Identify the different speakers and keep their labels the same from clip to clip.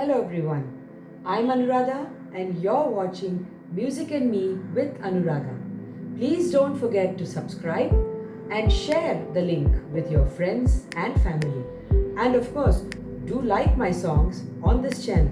Speaker 1: Hello everyone, I'm Anuradha and you're watching Music and Me with Anuradha. Please don't forget to subscribe and share the link with your friends and family. And of course, do like my songs on this channel.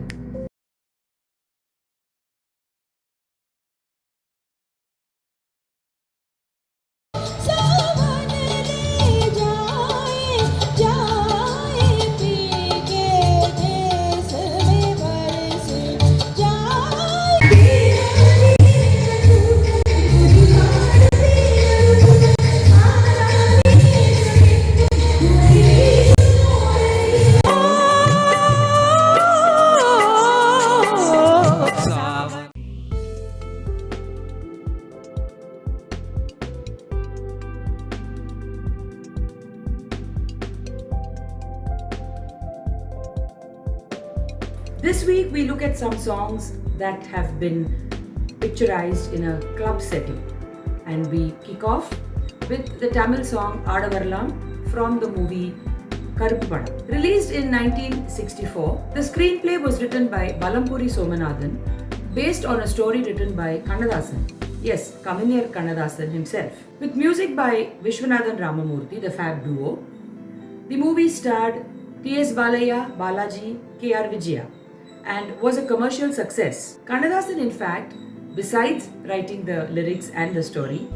Speaker 1: This week we look at some songs that have been picturized in a club setting, and we kick off with the Tamil song Aada Varalam from the movie Karuppu Padam. Released in 1964, the screenplay was written by Balampuri Somanathan based on a story written by Kannadasan. Yes, Kavainyar Kannadasan himself. With music by Vishwanathan Ramamurthy, the Fab Duo. The movie starred T.S. Balayya, Balaji, K.R. Vijaya, and was a commercial success. Kannadasan, in fact, besides writing the lyrics and the story,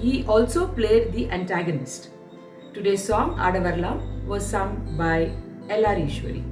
Speaker 1: he also played the antagonist. Today's song, Aada Varalam, was sung by L.R. Ishwari.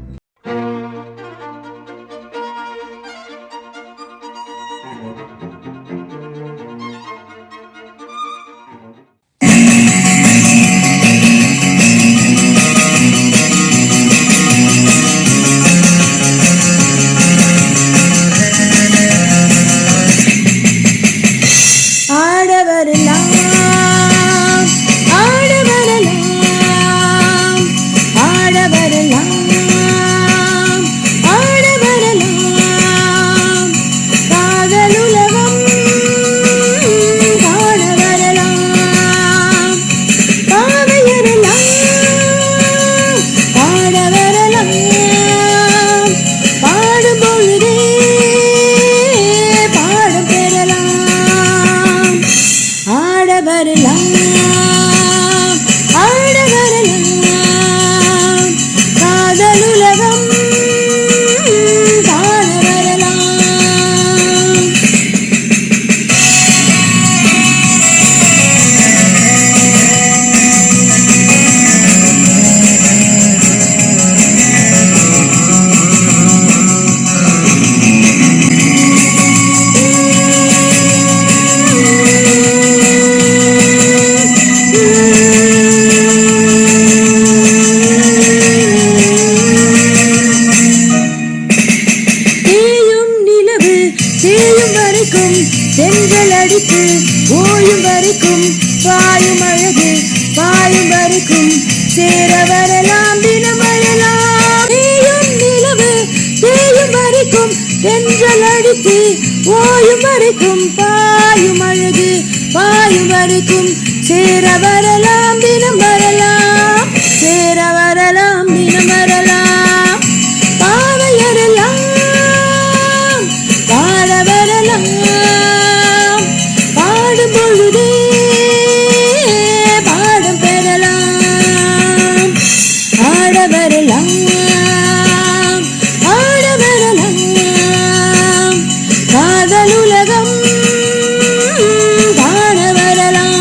Speaker 1: தென்றல் அடித்து ஓயும் வரைக்கும் பாயும் அழகு பாயும் வரைக்கும் சேர வரலாம் தினம் வரலாம் தேயும் நிலவு தேயும் வரைக்கும் தென்றல் அடித்து ஓயும் வரைக்கும் பாயும் அழகு பாயும் வரைக்கும் சேர வரலாம் தினம் வரலாம் சேர வரலாம் தினம் வரலாம் பாவையரெல்லாம் பாட வரலாம் பொழுதே பாடம் பெறலாம் ஆட வரலாம் ஆட வரலாம் காதல் உலகம் காண வரலாம்.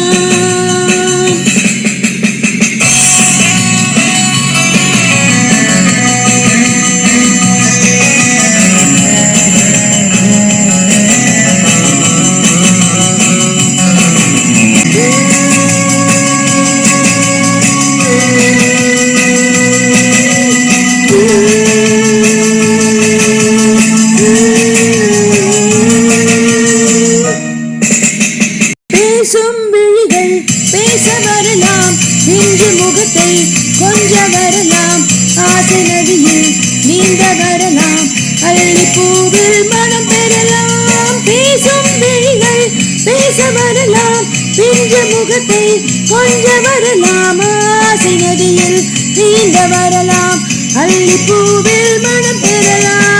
Speaker 1: முகத்தை கொஞ்ச வரலாம் ஆசை நதியில் நீந்த வரலாம் அள்ளி பூவில் மனம் பெறலாம் பேசும் விழிகள் பேச வரலாம் பிஞ்ச முகத்தை கொஞ்ச வரலாம் ஆசை நதியில் நீந்த வரலாம் அள்ளி பூவில் மனம் பெறலாம்